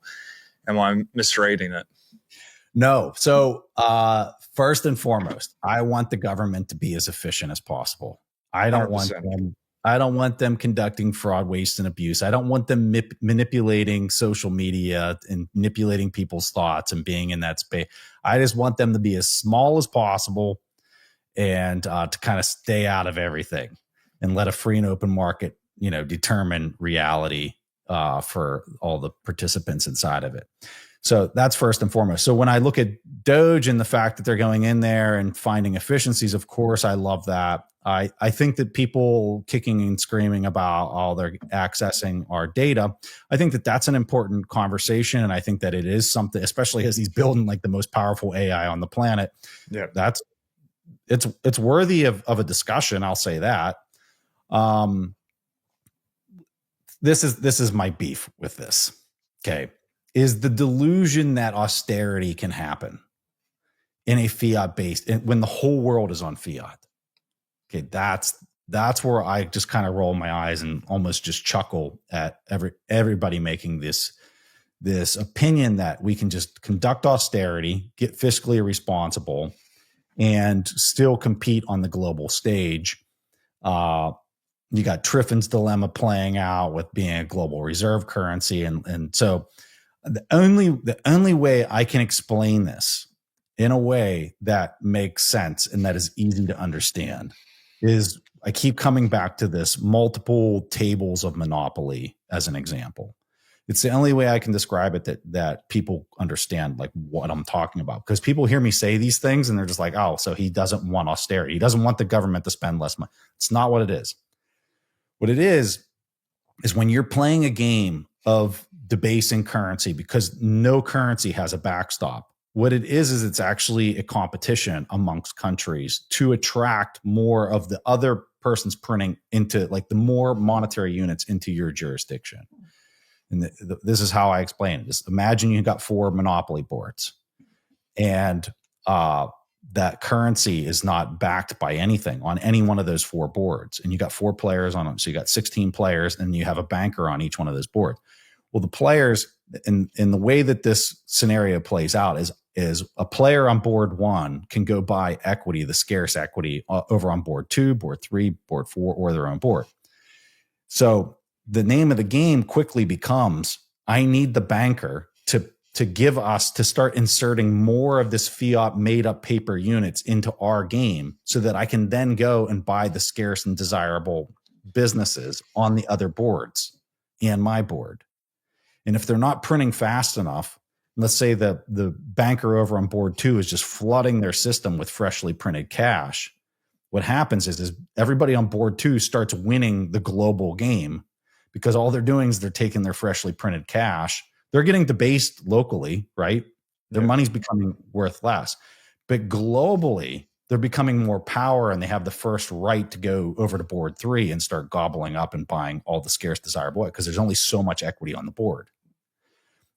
am I misreading it? No. So first and foremost, I want the government to be as efficient as possible. I don't 100%. I don't want them conducting fraud, waste, and abuse. I don't want them manipulating social media and manipulating people's thoughts and being in that space. I just want them to be as small as possible and to kind of stay out of everything and let a free and open market, determine reality for all the participants inside of it. So that's first and foremost. So when I look at Doge and the fact that they're going in there and finding efficiencies, of course, I love that. I think that people kicking and screaming about all they're accessing our data, I think that that's an important conversation. And I think that it is something, especially as he's building like the most powerful AI on the planet. Yeah, it's worthy of a discussion. I'll say that. This is my beef with this. Okay. Is the delusion that austerity can happen in a fiat based, when the whole world is on fiat. Okay, that's where I just kind of roll my eyes and almost just chuckle at everybody making this opinion that we can just conduct austerity, get fiscally responsible, and still compete on the global stage. You got Triffin's dilemma playing out with being a global reserve currency, and so. The only way I can explain this in a way that makes sense and that is easy to understand is I keep coming back to this multiple tables of monopoly as an example. It's the only way I can describe it that people understand like what I'm talking about, because people hear me say these things and they're just like, oh, so he doesn't want austerity. He doesn't want the government to spend less money. It's not what it is. What it is when you're playing a game of debasing currency, because no currency has a backstop. What it is it's actually a competition amongst countries to attract more of the other person's printing into like the more monetary units into your jurisdiction. And this is how I explain it. Just imagine you got 4 monopoly boards and that currency is not backed by anything on any one of those 4 boards. And you got 4 players on them. So you got 16 players and you have a banker on each one of those boards. Well, the players in the way that this scenario plays out is a player on board 1 can go buy equity, the scarce equity, over on board 2, board 3, board 4, or their own board. So the name of the game quickly becomes, I need the banker to give us to start inserting more of this fiat made up paper units into our game so that I can then go and buy the scarce and desirable businesses on the other boards and my board. And if they're not printing fast enough, let's say the banker over on board 2 is just flooding their system with freshly printed cash. What happens is everybody on board 2 starts winning the global game because all they're doing is they're taking their freshly printed cash. They're getting debased locally, right? Their money's becoming worth less. But globally, they're becoming more power and they have the first right to go over to board 3 and start gobbling up and buying all the scarce desirable because there's only so much equity on the board.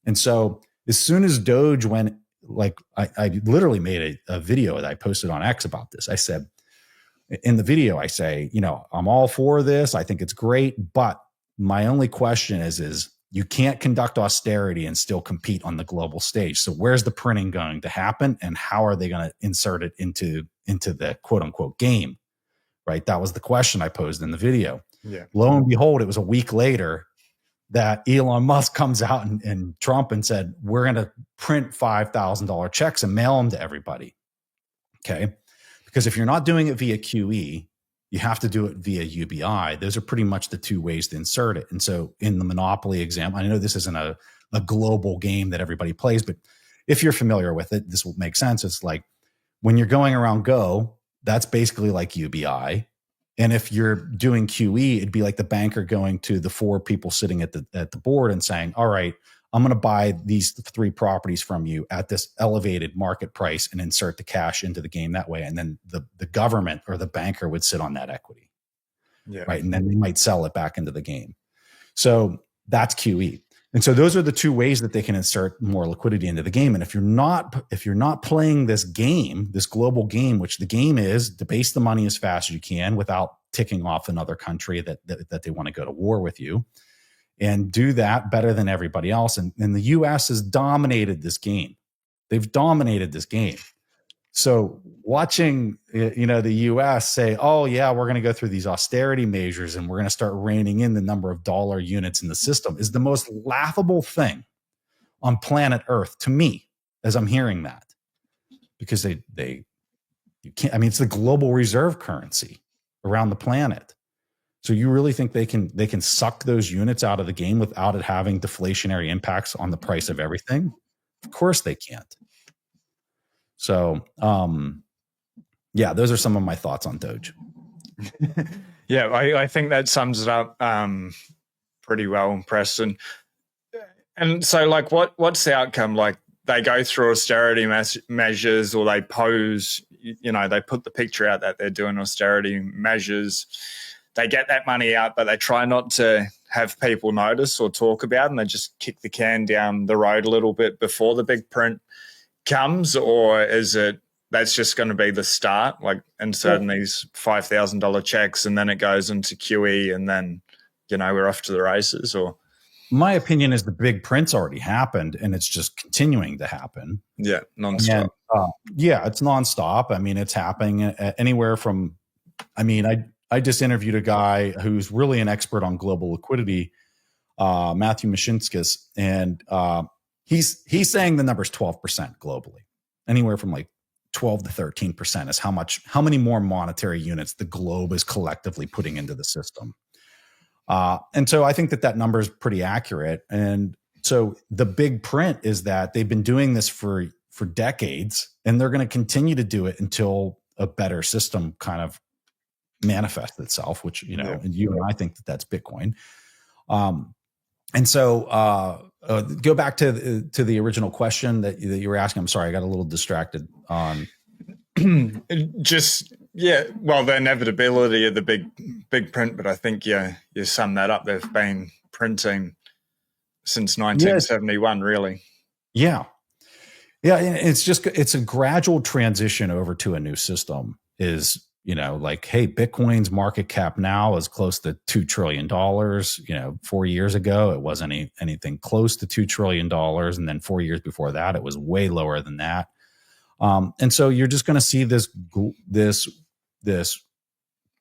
And so as soon as Doge went, like I literally made a video that I posted on X about this. I said, in the video, I say, I'm all for this. I think it's great. But my only question is you can't conduct austerity and still compete on the global stage. So where's the printing going to happen and how are they going to insert it into the quote unquote game? Right. That was the question I posed in the video. Yeah. Lo and behold, it was a week later that Elon Musk comes out and Trump and said, we're going to print $5,000 checks and mail them to everybody. Okay. Because if you're not doing it via QE, you have to do it via UBI. Those are pretty much the two ways to insert it. And so in the Monopoly example, I know this isn't a global game that everybody plays, but if you're familiar with it, this will make sense. It's like when you're going around Go, that's basically like UBI. And if you're doing QE, it'd be like the banker going to the four people sitting at the board and saying, all right, I'm going to buy these three properties from you at this elevated market price and insert the cash into the game that way. And then the government or the banker would sit on that equity. Yeah. Right. And then they might sell it back into the game. So that's QE. And so those are the two ways that they can insert more liquidity into the game. And if you're not playing this game, this global game, which the game is debase the money as fast as you can without ticking off another country that they want to go to war with you, and do that better than everybody else. And the US has dominated this game. They've dominated this game. So watching, the US say, oh yeah, we're going to go through these austerity measures and we're going to start reining in the number of dollar units in the system is the most laughable thing on planet Earth to me, as I'm hearing that, because you can't, it's the global reserve currency around the planet. So you really think they can suck those units out of the game without it having deflationary impacts on the price of everything? Of course they can't. So, those are some of my thoughts on Doge. Yeah, I think that sums it up pretty well, Preston. And so, like, what's the outcome? Like, they go through austerity measures, or they pose, they put the picture out that they're doing austerity measures. They get that money out, but they try not to have people notice or talk about it, and they just kick the can down the road a little bit before the big print comes? Or is it that's just going to be the start, like inserting these $5,000 checks, and then it goes into QE, and then we're off to the races? Or my opinion is the big print's already happened, and it's just continuing to happen. Yeah, nonstop. And, it's nonstop. It's happening anywhere from. I just interviewed a guy who's really an expert on global liquidity, Matthew Mashinskas, and he's saying the number's 12% globally. Anywhere from like 12 to 13% is how many more monetary units the globe is collectively putting into the system. And so I think that number is pretty accurate. And so the big print is that they've been doing this for decades, and they're going to continue to do it until a better system kind of manifests itself, which, and you and I think that's Bitcoin. And so go back to the original question that you were asking. I'm sorry, I got a little distracted on just, the inevitability of the big print. But I think, you sum that up. They've been printing since 1971, really. Yeah. Yeah. And it's a gradual transition over to a new system is, like, hey, Bitcoin's market cap now is close to $2 trillion. 4 years ago, it wasn't anything close to $2 trillion. And then 4 years before that, it was way lower than that. And so you're just going to see this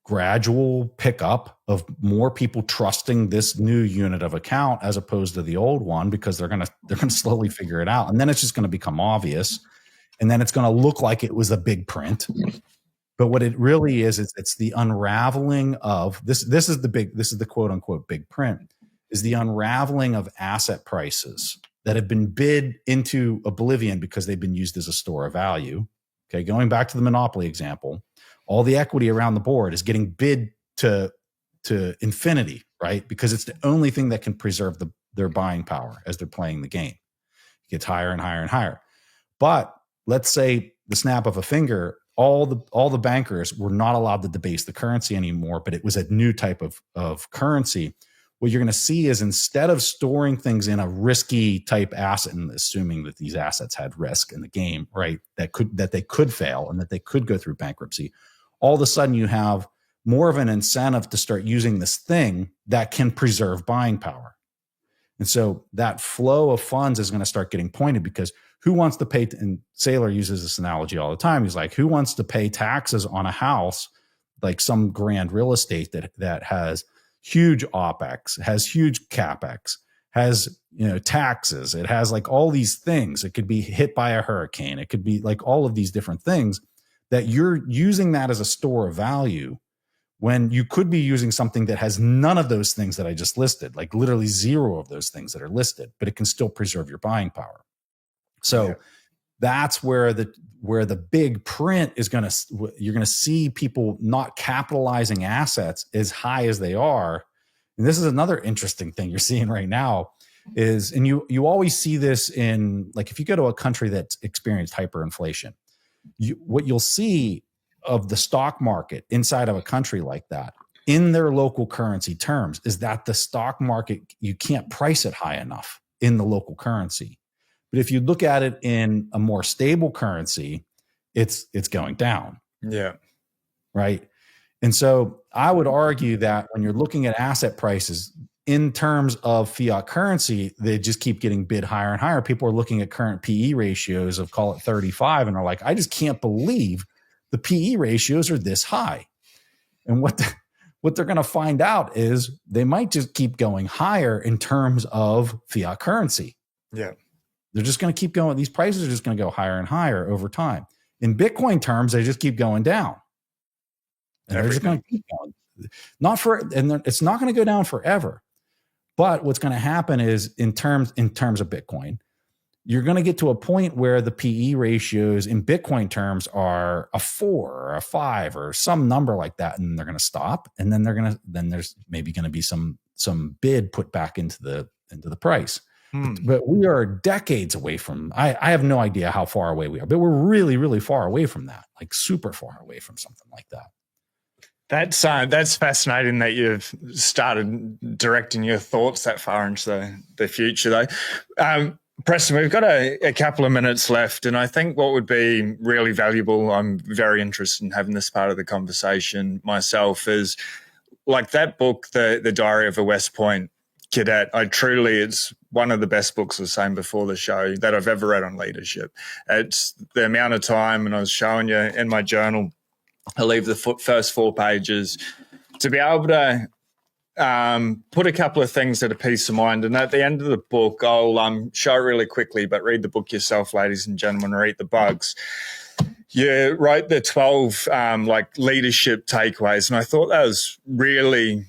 gradual pickup of more people trusting this new unit of account as opposed to the old one, because they're going to slowly figure it out. And then it's just going to become obvious. And then it's going to look like it was a big print. But what it really is it's the unraveling of this. This is the quote unquote big print, is the unraveling of asset prices that have been bid into oblivion because they've been used as a store of value. Okay. Going back to the Monopoly example, all the equity around the board is getting bid to infinity, right? Because it's the only thing that can preserve their buying power as they're playing the game. It gets higher and higher and higher. But let's say the snap of a finger, all the bankers were not allowed to debase the currency anymore, but it was a new type of currency. What you're going to see is, instead of storing things in a risky type asset and assuming that these assets had risk in the game, right, that they could fail and that they could go through bankruptcy, all of a sudden you have more of an incentive to start using this thing that can preserve buying power. And so that flow of funds is going to start getting pointed, because who wants to pay, and Saylor uses this analogy all the time. He's like, who wants to pay taxes on a house, like some grand real estate that has huge OPEX, has huge CAPEX, has, taxes. It has like all these things. It could be hit by a hurricane. It could be like all of these different things that you're using that as a store of value when you could be using something that has none of those things that I just listed, like literally zero of those things that are listed, but it can still preserve your buying power. So that's where the big print is you're going to see people not capitalizing assets as high as they are. And this is another interesting thing you're seeing right now is, and you always see this in, like, if you go to a country that's experienced hyperinflation, what you'll see of the stock market inside of a country like that in their local currency terms is that the stock market, you can't price it high enough in the local currency. But if you look at it in a more stable currency, it's going down. Yeah. Right. And so I would argue that when you're looking at asset prices in terms of fiat currency, they just keep getting bid higher and higher. People are looking at current PE ratios of, call it 35, and are like, I just can't believe the PE ratios are this high. And what they're going to find out is they might just keep going higher in terms of fiat currency. Yeah. They're just going to keep going. These prices are just going to go higher and higher over time. In Bitcoin terms, they just keep going down. And they're just going to keep going. It's not going to go down forever. But what's going to happen is in terms of Bitcoin, you're going to get to a point where the PE ratios in Bitcoin terms are a 4 or a 5 or some number like that, and they're going to stop. And then there's maybe going to be some bid put back into the price. But we are decades away from, I have no idea how far away we are, but we're really, really far away from that, like super far away from something like that. That's fascinating that you've started directing your thoughts that far into the future, though. Preston, we've got a couple of minutes left, and I think what would be really valuable, I'm very interested in having this part of the conversation myself, is like that book, The Diary of a West Point Cadet. It's one of the best books, I was saying before the show, that I've ever read on leadership. It's the amount of time, and I was showing you in my journal, I leave the first 4 pages to be able to put a couple of things at a peace of mind. And at the end of the book, I'll show it really quickly, but read the book yourself, ladies and gentlemen, or eat the bugs. You wrote the 12 leadership takeaways, and I thought that was really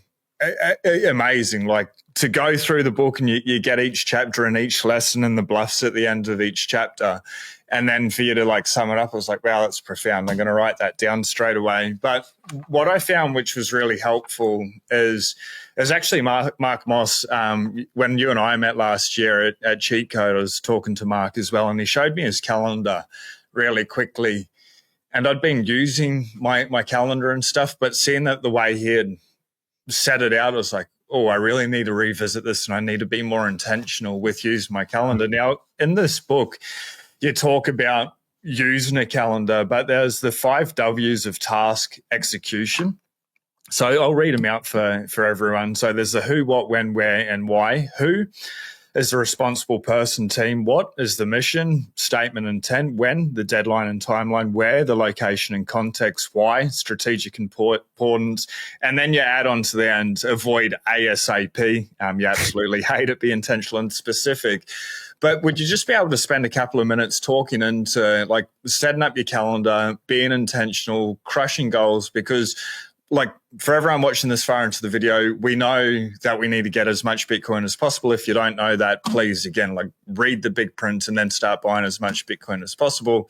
amazing. Like, to go through the book and you get each chapter and each lesson and the bluffs at the end of each chapter. And then for you to like sum it up, I was like, wow, that's profound. I'm going to write that down straight away. But what I found, which was really helpful, is actually Mark Moss. When you and I met last year at Cheat Code, I was talking to Mark as well, and he showed me his calendar really quickly. And I'd been using my calendar and stuff, but seeing that the way he had set it out, I was like, oh, I really need to revisit this, and I need to be more intentional with using my calendar. Now, in this book, you talk about using a calendar, but there's the 5 W's of task execution. So I'll read them out for everyone. So there's the who, what, when, where, and why. Who is the responsible person, team. What is the mission, statement, intent. When, the deadline and timeline. Where, the location and context. Why, strategic importance. And then you add on to the end, avoid ASAP. You absolutely hate it, be intentional and specific. But would you just be able to spend a couple of minutes talking into like setting up your calendar, being intentional, crushing goals? Because like for everyone watching this far into the video, we know that we need to get as much Bitcoin as possible. If you don't know that, please, again, like read the big print and then start buying as much Bitcoin as possible.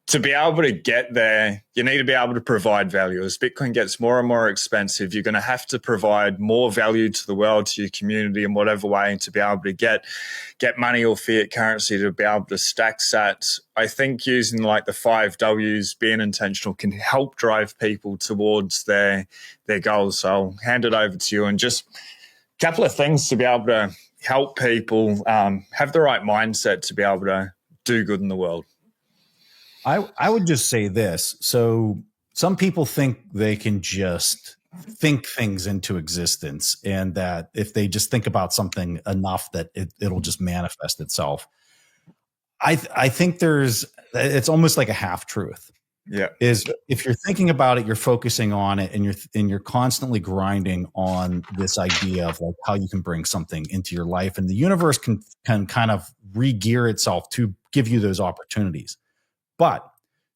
To be able to get there, you need to be able to provide value. As Bitcoin gets more and more expensive, you're going to have to provide more value to the world, to your community in whatever way, to be able to get money or fiat currency to be able to stack sats. I think using like the 5 W's, being intentional, can help drive people towards their goals. So I'll hand it over to you, and just a couple of things to be able to help people have the right mindset to be able to do good in the world. I would just say this. So some people think they can just think things into existence, and that if they just think about something enough that it'll just manifest itself. I think it's almost like a half truth. Yeah. Is if you're thinking about it, you're focusing on it, and you're constantly grinding on this idea of like how you can bring something into your life, and the universe can kind of re-gear itself to give you those opportunities. But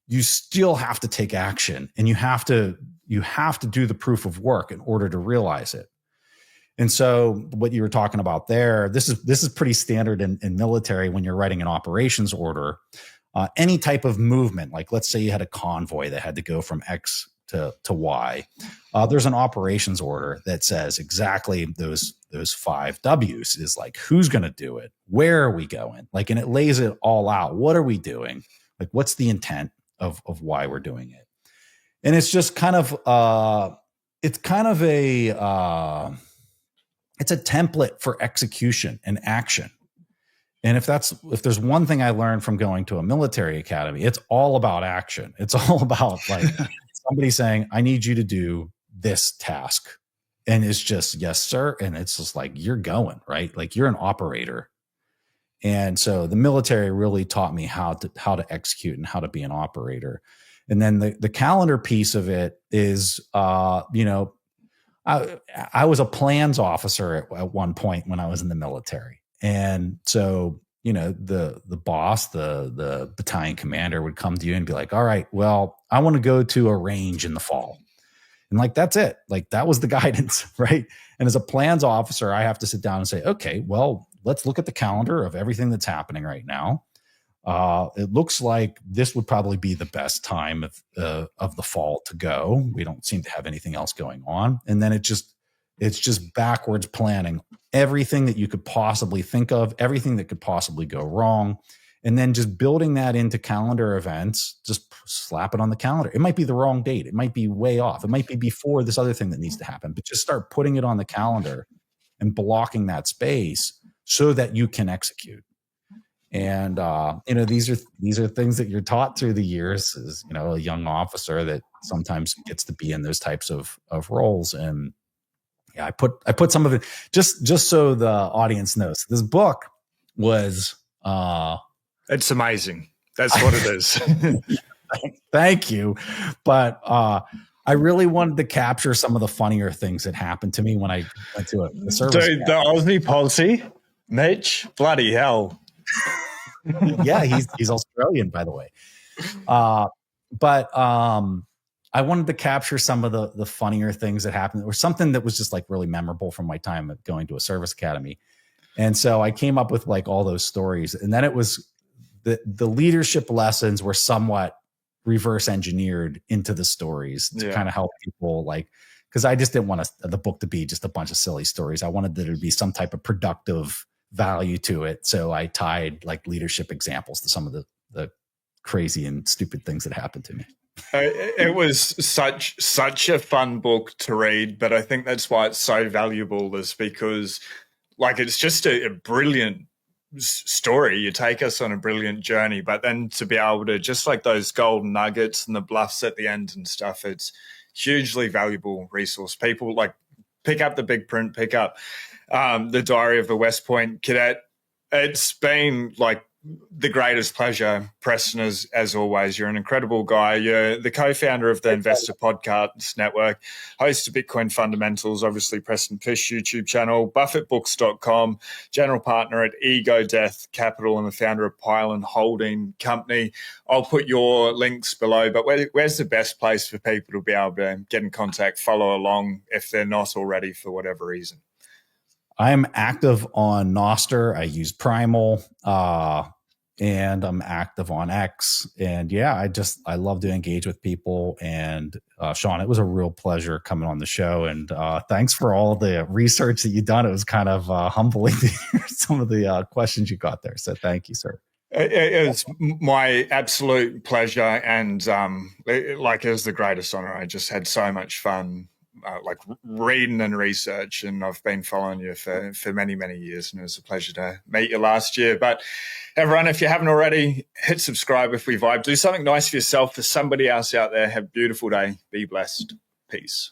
you still have to take action, and you have to do the proof of work in order to realize it. And so what you were talking about there, this is pretty standard in military when you're writing an operations order. Any type of movement, like let's say you had a convoy that had to go from X to Y, there's an operations order that says exactly those 5 W's is like, who's going to do it? Where are we going? Like, and it lays it all out. What are we doing? Like, what's the intent of why we're doing it? And it's just kind of it's a template for execution and action. And if there's one thing I learned from going to a military academy, it's all about action. It's all about like somebody saying, I need you to do this task. And it's just, yes, sir. And it's just like, you're going, right? Like you're an operator. And so the military really taught me how to execute and how to be an operator. And then the calendar piece of it is, I was a plans officer at one point when I was in the military. And so, the boss, the battalion commander would come to you and be like, all right, well, I want to go to a range in the fall. And like, that's it. Like that was the guidance, right? And as a plans officer, I have to sit down and say, okay, well, let's look at the calendar of everything that's happening right now. It looks like this would probably be the best time of the fall to go. We don't seem to have anything else going on. And then it's just backwards planning everything that you could possibly think of, everything that could possibly go wrong. And then just building that into calendar events, just slap it on the calendar. It might be the wrong date. It might be way off. It might be before this other thing that needs to happen, but just start putting it on the calendar and blocking that space so that you can execute. And, these are things that you're taught through the years as, a young officer that sometimes gets to be in those types of roles. And yeah, I put some of it just so the audience knows. This book was, it's amazing. That's what it is. Thank you. But, I really wanted to capture some of the funnier things that happened to me when I went to a service. Dude, the Aussie policy, Mitch, bloody hell. Yeah, he's Australian, by the way. But I wanted to capture some of the funnier things that happened, or something that was just like really memorable from my time of going to a service academy. And so I came up with like all those stories, and then it was the leadership lessons were somewhat reverse engineered into the stories to kind of help people, like, because I just didn't want the book to be just a bunch of silly stories. I wanted there to be some type of productive value to it. So I tied like leadership examples to some of the crazy and stupid things that happened to me. It was such a fun book to read, but I think that's why it's so valuable, is because like it's just a brilliant story. You take us on a brilliant journey, but then to be able to just like those golden nuggets and the bluffs at the end and stuff, it's hugely valuable resource. People like pick up the big print, pick up the Diary of a West Point Cadet. It's been like the greatest pleasure, Preston, as always. You're an incredible guy. You're the co-founder of the Investor Podcast Network, host of Bitcoin Fundamentals, obviously Preston Pysh YouTube channel, BuffettBooks.com, general partner at Ego Death Capital, and the founder of Pylon Holding Company. I'll put your links below, but where's the best place for people to be able to get in contact, follow along if they're not already for whatever reason? I'm active on Nostr. I use Primal, and I'm active on X. And yeah, I love to engage with people. And Sean, it was a real pleasure coming on the show. And thanks for all the research that you've done. It was kind of humbling to hear some of the questions you got there. So thank you, sir. It's my absolute pleasure. And it was the greatest honor. I just had so much fun. Like reading and research, and I've been following you for many, many years, and it was a pleasure to meet you last year. But everyone, if you haven't already, hit subscribe if we vibe. Do something nice for yourself, for somebody else out there. Have a beautiful day. Be blessed. Peace.